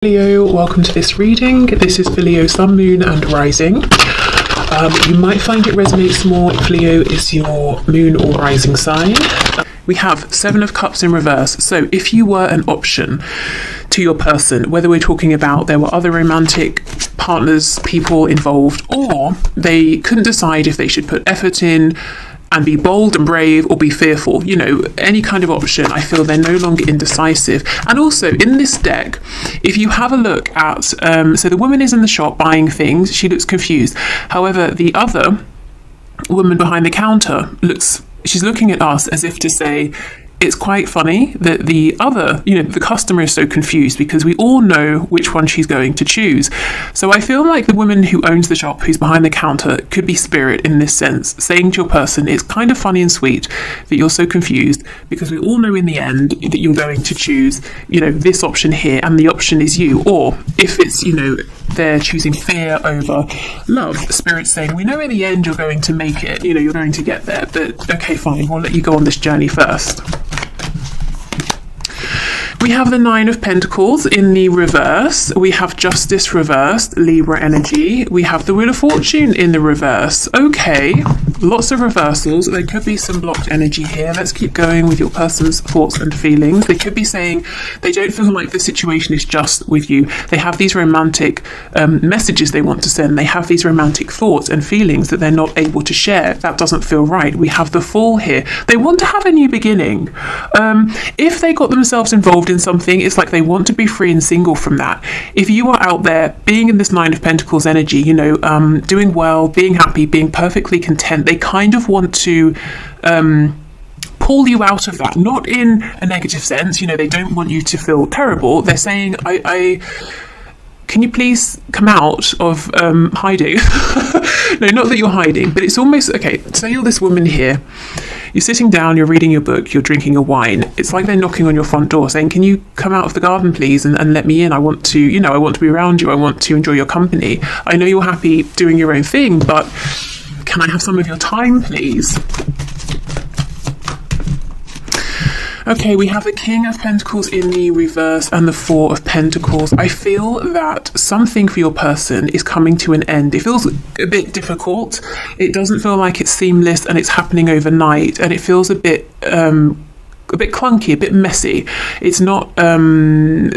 Leo, welcome to this reading. This is for Leo, Sun, Moon and Rising. You might find it resonates more if Leo is your moon or rising sign. We have Seven of Cups in reverse. So if you were an option to your person, whether we're talking about there were other romantic partners, people involved, or they couldn't decide if they should put effort in and be bold and brave or be fearful, any kind of option, I feel they're no longer indecisive. And also in this deck, if you have a look at, so the woman is in the shop buying things, she looks confused. However, the other woman behind the counter she's looking at us as if to say, it's quite funny that the other, the customer is so confused because we all know which one she's going to choose. So I feel like the woman who owns the shop, who's behind the counter, could be spirit in this sense, saying to your person, it's kind of funny and sweet that you're so confused because we all know in the end that you're going to choose, this option here and the option is you. Or if it's, they're choosing fear over love, spirit's saying, we know in the end you're going to make it, you're going to get there, but okay, fine, we'll let you go on this journey first. We have the Nine of Pentacles in the reverse. We have Justice reversed, Libra energy. We have the Wheel of Fortune in the reverse. Okay, lots of reversals. There could be some blocked energy here. Let's keep going with your person's thoughts and feelings. They could be saying they don't feel like the situation is just with you. They have these romantic messages they want to send. They have these romantic thoughts and feelings that they're not able to share. That doesn't feel right. We have the Fool here. They want to have a new beginning. If they got themselves involved in something, it's like they want to be free and single from that. If you are out there being in this Nine of Pentacles energy, doing well, being happy, being perfectly content, they kind of want to pull you out of that, not in a negative sense. They don't want you to feel terrible. They're saying, I can you please come out of hiding? No, not that you're hiding, but it's almost, okay, say you're this woman here, you're sitting down, you're reading your book, you're drinking your wine. It's like they're knocking on your front door saying, can you come out of the garden, please, and let me in? I want to, I want to be around you. I want to enjoy your company. I know you're happy doing your own thing, but can I have some of your time, please? Okay, we have the King of Pentacles in the reverse and the Four of Pentacles. I feel that something for your person is coming to an end. It feels a bit difficult. It doesn't feel like it's seamless and it's happening overnight. And it feels a bit clunky, a bit messy. It's not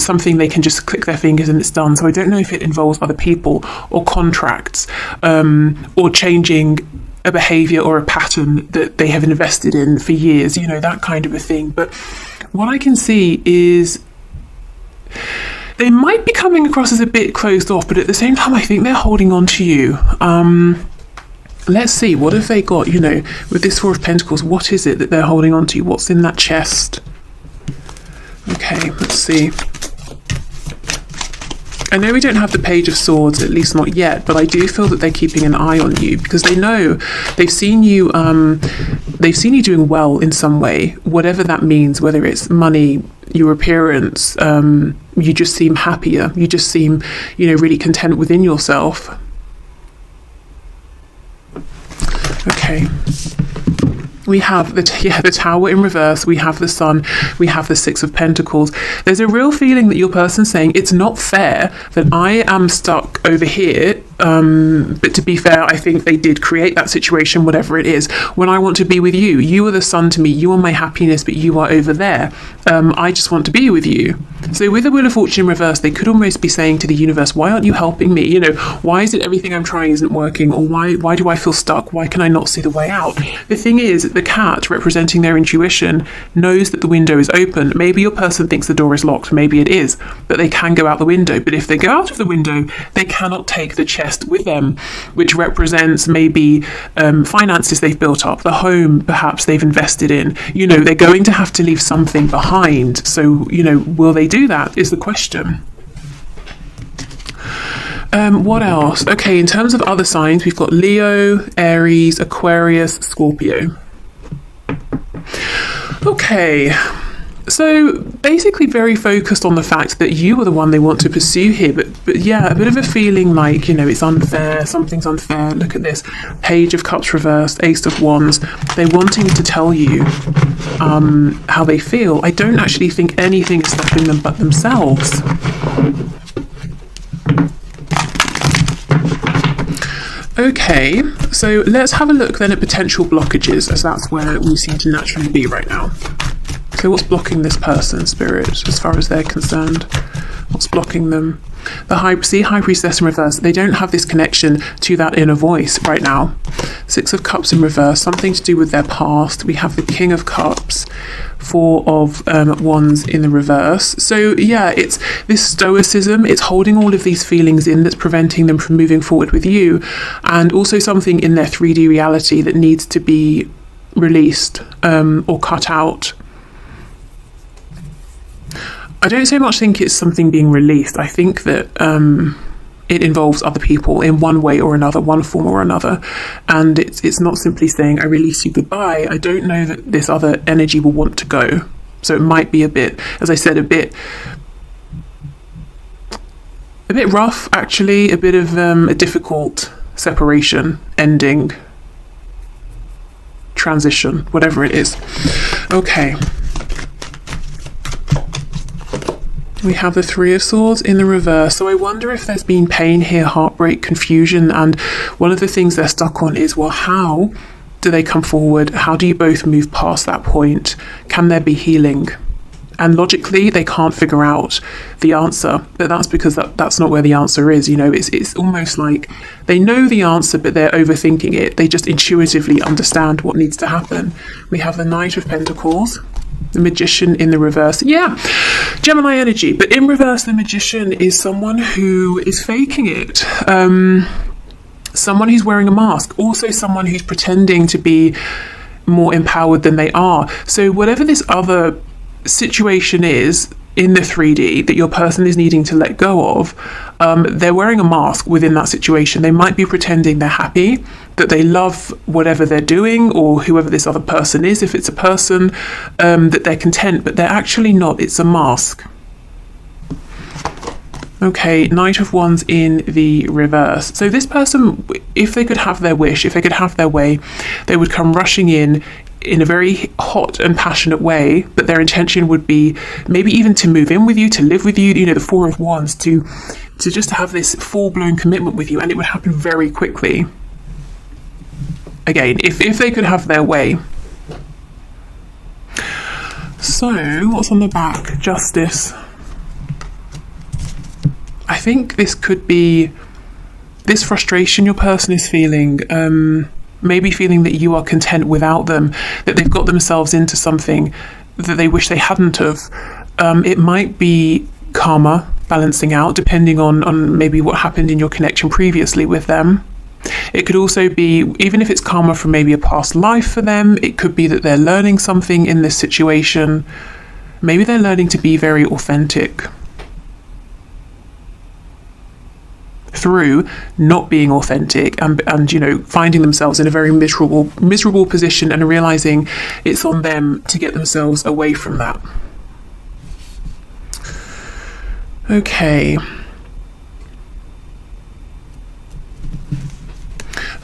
something they can just click their fingers and it's done. So I don't know if it involves other people or contracts or changing a behavior or a pattern that they have invested in for years, that kind of a thing. But what I can see is they might be coming across as a bit closed off, but at the same time, I think they're holding on to you. Let's see, what have they got, with this Four of Pentacles, what is it that they're holding on to? What's in that chest? Okay, let's see. I know we don't have the Page of Swords, at least not yet, but I do feel that they're keeping an eye on you because they know they've seen you doing well in some way, whatever that means, whether it's money, your appearance, you just seem happier, you just seem, really content within yourself. Okay. We have the Tower in reverse, we have the Sun, we have the Six of Pentacles. There's a real feeling that your person's saying, it's not fair that I am stuck over here, but to be fair, I think they did create that situation, whatever it is, when I want to be with you. You are the sun to me, you are my happiness, but you are over there. I just want to be with you. So with the Wheel of Fortune in reverse, they could almost be saying to the universe, why aren't you helping me? Why is it everything I'm trying isn't working? Or why do I feel stuck? Why can I not see the way out? The thing is, the cat, representing their intuition, knows that the window is open. Maybe your person thinks the door is locked, maybe it is, but they can go out the window. But if they go out of the window, they cannot take the chest with them, which represents maybe finances they've built up, the home perhaps they've invested in. They're going to have to leave something behind. So, will they do that is the question. What else? Okay, in terms of other signs, we've got Leo, Aries, Aquarius, Scorpio. Okay, so basically very focused on the fact that you are the one they want to pursue here, but yeah, a bit of a feeling like, it's unfair, something's unfair. Look at this, Page of Cups reversed, Ace of Wands. They're wanting to tell you how they feel. I don't actually think anything is stopping them but themselves. Okay, so let's have a look then at potential blockages, as that's where we seem to naturally be right now. So what's blocking this person, Spirit, as far as they're concerned? What's blocking them? The High Priestess in reverse, they don't have this connection to that inner voice right now. Six of Cups in reverse, something to do with their past. We have the King of Cups, Four of Wands in the reverse. So yeah, it's this stoicism, it's holding all of these feelings in that's preventing them from moving forward with you, and also something in their 3D reality that needs to be released or cut out. I don't so much think it's something being released. I think that it involves other people in one way or another, one form or another. And it's not simply saying, I release you, goodbye. I don't know that this other energy will want to go. So it might be a bit, as I said, a bit rough, actually, a bit of a difficult separation, ending, transition, whatever it is. Okay. We have the Three of Swords in the reverse. So I wonder if there's been pain here, heartbreak, confusion. And one of the things they're stuck on is, well, how do they come forward? How do you both move past that point? Can there be healing? And logically, they can't figure out the answer. But that's because that's not where the answer is. You know, it's almost like they know the answer, but they're overthinking it. They just intuitively understand what needs to happen. We have the Knight of Pentacles, the Magician in the reverse. Yeah, Gemini energy. But in reverse, the Magician is someone who is faking it. Someone who's wearing a mask. Also someone who's pretending to be more empowered than they are. So whatever this other situation is in the 3D that your person is needing to let go of, they're wearing a mask within that situation. They might be pretending they're happy, that they love whatever they're doing, or whoever this other person is, if it's a person, that they're content, but they're actually not. It's a mask. Okay, Knight of Wands in the reverse. So this person, if they could have their wish, if they could have their way, they would come rushing in a very hot and passionate way, but their intention would be maybe even to move in with you, to live with you, you know, the Four of Wands, to just have this full-blown commitment with you, and it would happen very quickly. Again, if they could have their way. So, what's on the back? Justice. I think this could be this frustration your person is feeling, maybe feeling that you are content without them, that they've got themselves into something that they wish they hadn't have. It might be karma balancing out, depending on maybe what happened in your connection previously with them. It could also be, even if it's karma from maybe a past life for them, it could be that they're learning something in this situation. Maybe they're learning to be very authentic through not being authentic and you know, finding themselves in a very miserable position and realizing it's on them to get themselves away from that. Okay.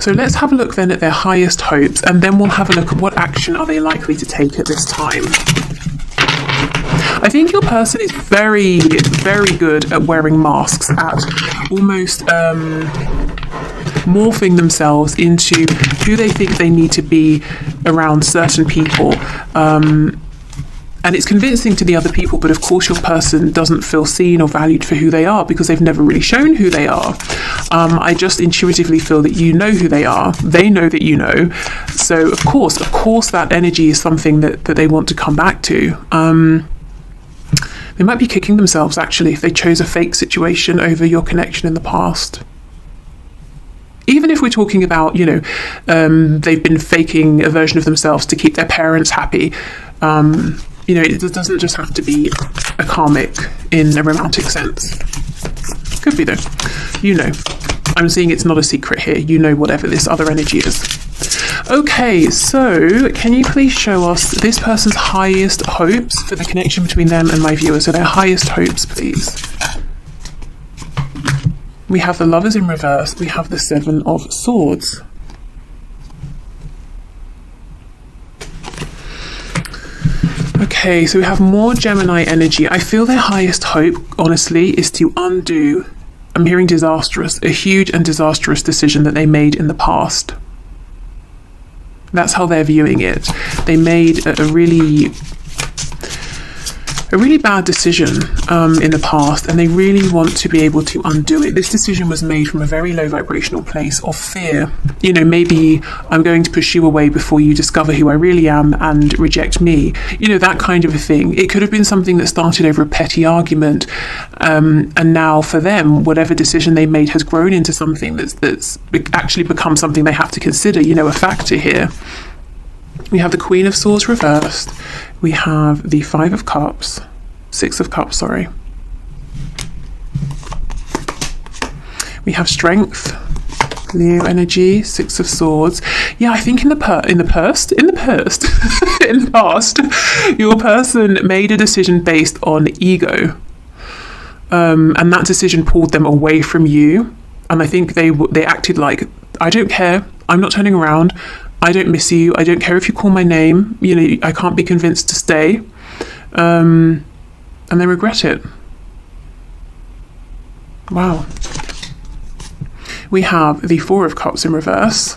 So let's have a look then at their highest hopes, and then we'll have a look at what action are they likely to take at this time. I think your person is very, very good at wearing masks, at almost morphing themselves into who they think they need to be around certain people. And it's convincing to the other people, but of course your person doesn't feel seen or valued for who they are because they've never really shown who they are. I just intuitively feel that you know who they are. They know that you know. So of course that energy is something that they want to come back to. They might be kicking themselves, actually, if they chose a fake situation over your connection in the past. Even if we're talking about, you know, they've been faking a version of themselves to keep their parents happy. You know, it doesn't just have to be a karmic in a romantic sense. Could be, though. You know. I'm seeing it's not a secret here. You know whatever this other energy is. Okay, so can you please show us this person's highest hopes for the connection between them and my viewers? So their highest hopes, please. We have the Lovers in reverse. We have the Seven of Swords. Okay, so we have more Gemini energy. I feel their highest hope, honestly, is to undo I'm hearing disastrous, a huge and disastrous decision that they made in the past. That's how they're viewing it. They made a really bad decision in the past, and they really want to be able to undo it. This decision was made from a very low vibrational place of fear. You know, maybe I'm going to push you away before you discover who I really am and reject me. You know, that kind of a thing. It could have been something that started over a petty argument, and now for them, whatever decision they made has grown into something that's actually become something they have to consider, you know, a factor here. We have the Queen of Swords reversed. We have the Five of Cups. Six of Cups, sorry. We have Strength. Leo energy, Six of Swords. Yeah, I think in the past, your person made a decision based on ego. And that decision pulled them away from you. And I think they acted like, I don't care, I'm not turning around, I don't miss you, I don't care if you call my name, you know, I can't be convinced to stay. And they regret it. Wow. We have the Four of Cups in reverse.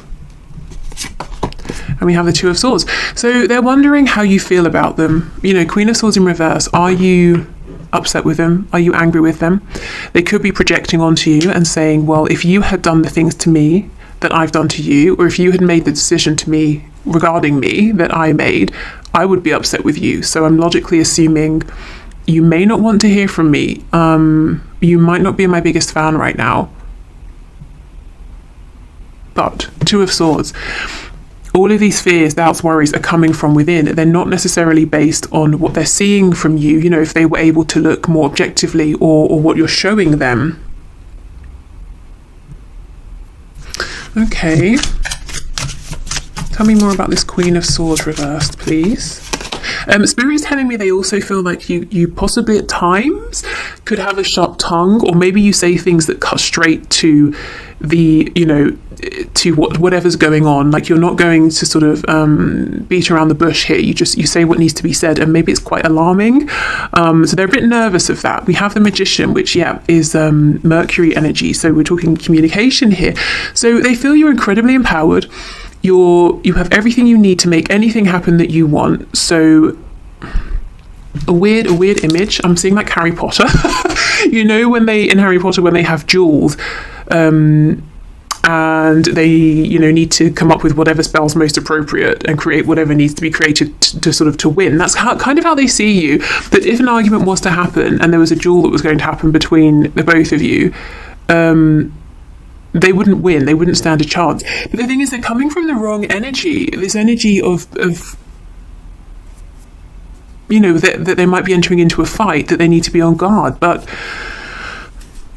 And we have the Two of Swords. So they're wondering how you feel about them. You know, Queen of Swords in reverse, are you upset with them? Are you angry with them? They could be projecting onto you and saying, well, if you had done the things to me that I've done to you, or if you had made the decision to me regarding me that I made, I would be upset with you. So I'm logically assuming you may not want to hear from me. You might not be my biggest fan right now. But Two of Swords, all of these fears, doubts, worries are coming from within. They're not necessarily based on what they're seeing from you, you know, if they were able to look more objectively, or what you're showing them. Okay. Tell me more about this Queen of Swords reversed, please. Spirit is telling me they also feel like you possibly at times could have a sharp tongue, or maybe you say things that cut straight to the, you know, to whatever's going on. Like, you're not going to sort of beat around the bush here. You say what needs to be said, and maybe it's quite alarming. So they're a bit nervous of that. We have the Magician, which is Mercury energy. So we're talking communication here. So they feel you're incredibly empowered. You have everything you need to make anything happen that you want. So a weird image. I'm seeing like Harry Potter. You know, in Harry Potter, when they have jewels, and they, you know, need to come up with whatever spell's most appropriate and create whatever needs to be created to win. That's kind of how they see you. That if an argument was to happen and there was a duel that was going to happen between the both of you, they wouldn't win. They wouldn't stand a chance. But the thing is, they're coming from the wrong energy. This energy of you know, that they might be entering into a fight, that they need to be on guard. But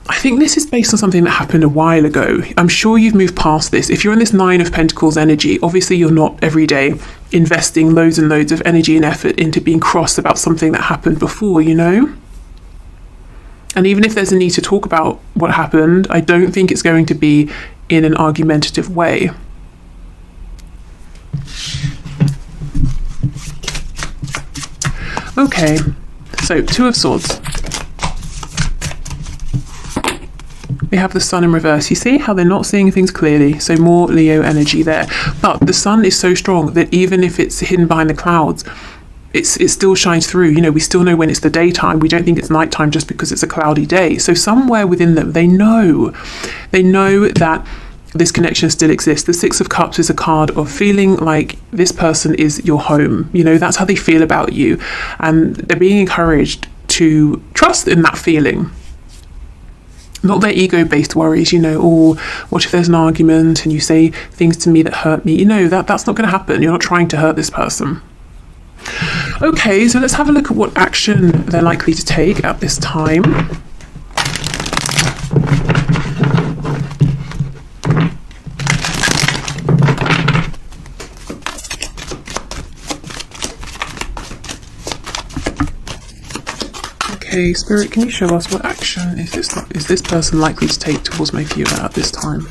I think this is based on something that happened a while ago. I'm sure you've moved past this. If you're in this Nine of Pentacles energy, obviously you're not every day investing loads and loads of energy and effort into being cross about something that happened before, you know? And even if there's a need to talk about what happened, I don't think it's going to be in an argumentative way. Okay, so Two of Swords. We have the Sun in reverse. You see how they're not seeing things clearly, so more Leo energy there. But the sun is so strong that even if it's hidden behind the clouds, it still shines through. You know, we still know when it's the daytime. We don't think it's nighttime just because it's a cloudy day. So somewhere within them, they know that this connection still exists. The Six of Cups is a card of feeling like this person is your home. You know, that's how they feel about you. And they're being encouraged to trust in that feeling. Not their ego-based worries, you know, or what if there's an argument and you say things to me that hurt me? You know, that's not going to happen. You're not trying to hurt this person. Okay, so let's have a look at what action they're likely to take at this time. Okay, Spirit, can you show us what action is this person likely to take towards my viewer at this time?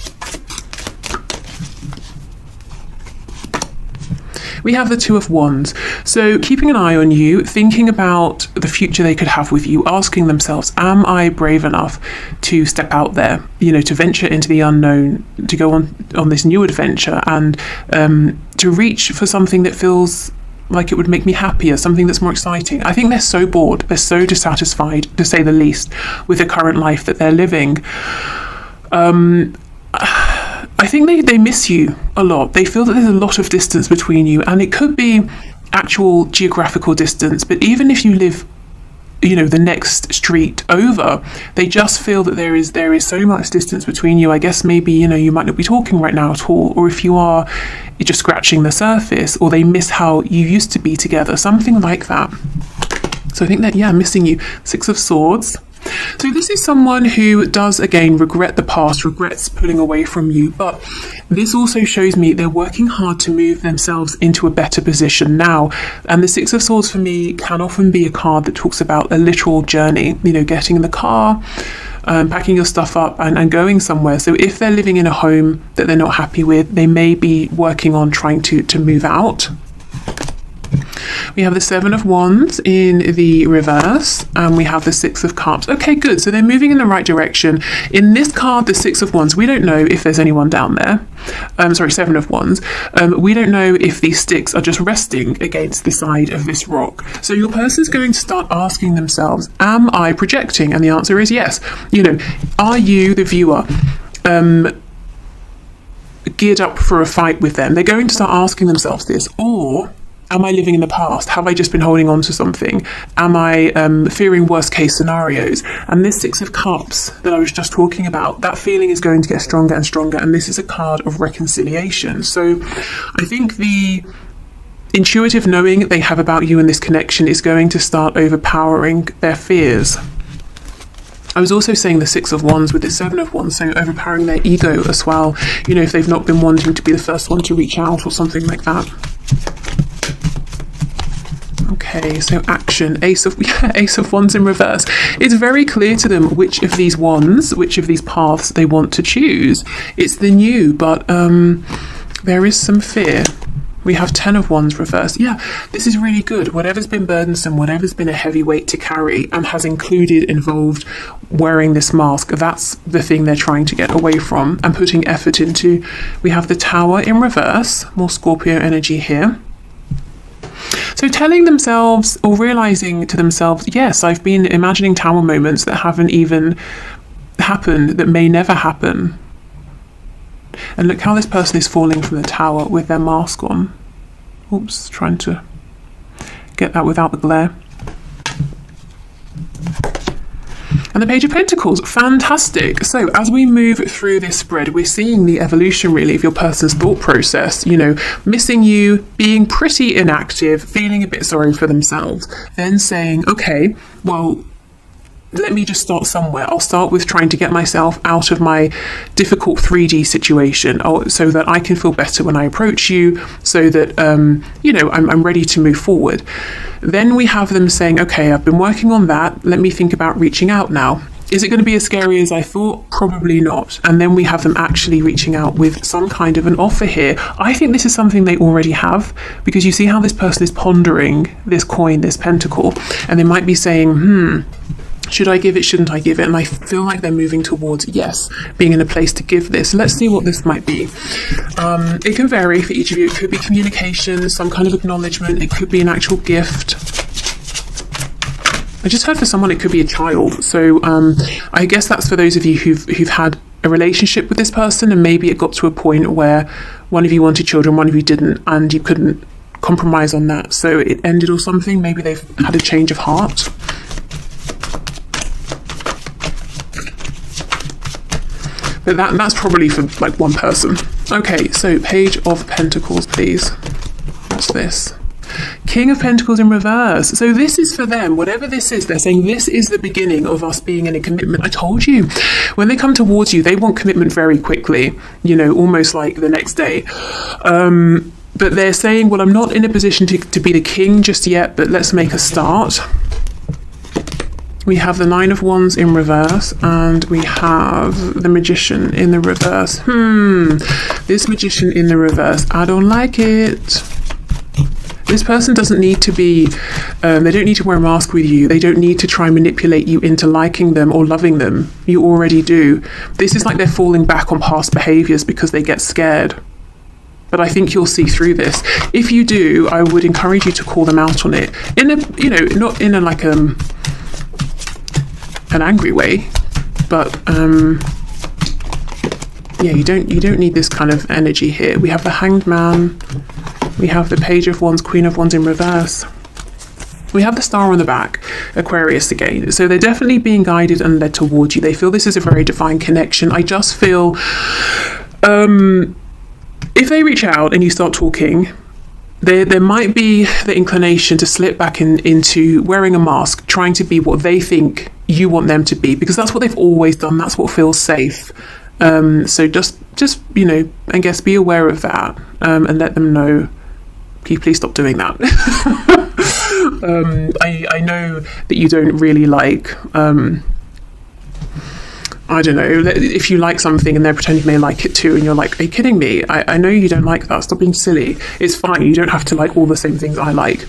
We have the Two of Wands. So keeping an eye on you, thinking about the future they could have with you, asking themselves, am I brave enough to step out there, to venture into the unknown, to go on this new adventure, and to reach for something that feels like it would make me happier, something that's more exciting. I think they're so bored, they're so dissatisfied, to say the least, with the current life that they're living. I think they miss you a lot. They feel that there's a lot of distance between you, and it could be actual geographical distance, but even if you live the next street over, they just feel that there is so much distance between you. I guess maybe you might not be talking right now at all, or if you are, you're just scratching the surface, or they miss how you used to be together, something like that. So I think that, missing you. Six of Swords. So this is someone who does, again, regret the past, regrets pulling away from you, but this also shows me they're working hard to move themselves into a better position now. And the Six of Swords for me can often be a card that talks about a literal journey, getting in the car, packing your stuff up and going somewhere. So if they're living in a home that they're not happy with, they may be working on trying to move out. We have the Seven of Wands in the reverse, and we have the Six of Cups. Okay, good. So they're moving in the right direction. In this card, the Six of Wands, we don't know if there's anyone down there. Seven of Wands. We don't know if these sticks are just resting against the side of this rock. So your person's going to start asking themselves, am I projecting? And the answer is yes. Are you, the viewer, geared up for a fight with them? They're going to start asking themselves this. Or am I living in the past? Have I just been holding on to something? Am I fearing worst case scenarios? And this Six of Cups that I was just talking about, that feeling is going to get stronger and stronger. And this is a card of reconciliation. So I think the intuitive knowing they have about you and this connection is going to start overpowering their fears. I was also saying the Six of Wands with the Seven of Wands, so overpowering their ego as well. If they've not been wanting to be the first one to reach out or something like that. Okay, so action, Ace of Wands in reverse. It's very clear to them which of these wands, which of these paths they want to choose. It's the new, but there is some fear. We have Ten of Wands reverse. Yeah, this is really good. Whatever's been burdensome, whatever's been a heavy weight to carry and has involved wearing this mask, that's the thing they're trying to get away from and putting effort into. We have the Tower in reverse, more Scorpio energy here. So telling themselves or realizing to themselves, yes, I've been imagining tower moments that haven't even happened, that may never happen. And look how this person is falling from the tower with their mask on. Oops, trying to get that without the glare. And the Page of Pentacles, fantastic. So as we move through this spread, we're seeing the evolution really of your person's thought process, missing you, being pretty inactive, feeling a bit sorry for themselves, then saying, okay, well, let me just start somewhere. I'll start with trying to get myself out of my difficult 3D situation, so that I can feel better when I approach you, so that, I'm ready to move forward. Then we have them saying, okay, I've been working on that. Let me think about reaching out now. Is it going to be as scary as I thought? Probably not. And then we have them actually reaching out with some kind of an offer here. I think this is something they already have, because you see how this person is pondering this coin, this pentacle, and they might be saying, should I give it? Shouldn't I give it? And I feel like they're moving towards, yes, being in a place to give this. Let's see what this might be. It can vary for each of you. It could be communication, some kind of acknowledgement. It could be an actual gift. I just heard for someone it could be a child. So I guess that's for those of you who've had a relationship with this person, and maybe it got to a point where one of you wanted children, one of you didn't, and you couldn't compromise on that. So it ended or something. Maybe they've had a change of heart. But that's probably for like one person. Okay, so Page of Pentacles, please. What's this? King of Pentacles in reverse. So this is for them. Whatever this is, they're saying this is the beginning of us being in a commitment. I told you. When they come towards you, they want commitment very quickly, almost like the next day. But they're saying, well, I'm not in a position to be the king just yet, but let's make a start. We have the Nine of Wands in reverse, and we have the Magician in the reverse. This Magician in the reverse, I don't like it. This person doesn't need to be, they don't need to wear a mask with you. They don't need to try and manipulate you into liking them or loving them. You already do. This is like they're falling back on past behaviors because they get scared. But I think you'll see through this. If you do, I would encourage you to call them out on it. In a, not in a like an angry way, but yeah, you don't need this kind of energy here. We have the Hanged Man. We have the Page of Wands, Queen of Wands in reverse. We have the Star on the back, Aquarius again. So they're definitely being guided and led towards you. They feel this is a very divine connection. I just feel if they reach out and you start talking, there might be the inclination to slip back into wearing a mask, trying to be what they think you want them to be, because that's what they've always done. That's what feels safe. So just I guess be aware of that and let them know. Can you please stop doing that? I know that you don't really like, I don't know, if you like something and they're pretending they like it too, and you're like, are you kidding me? I know you don't like that. Stop being silly. It's fine. You don't have to like all the same things I like.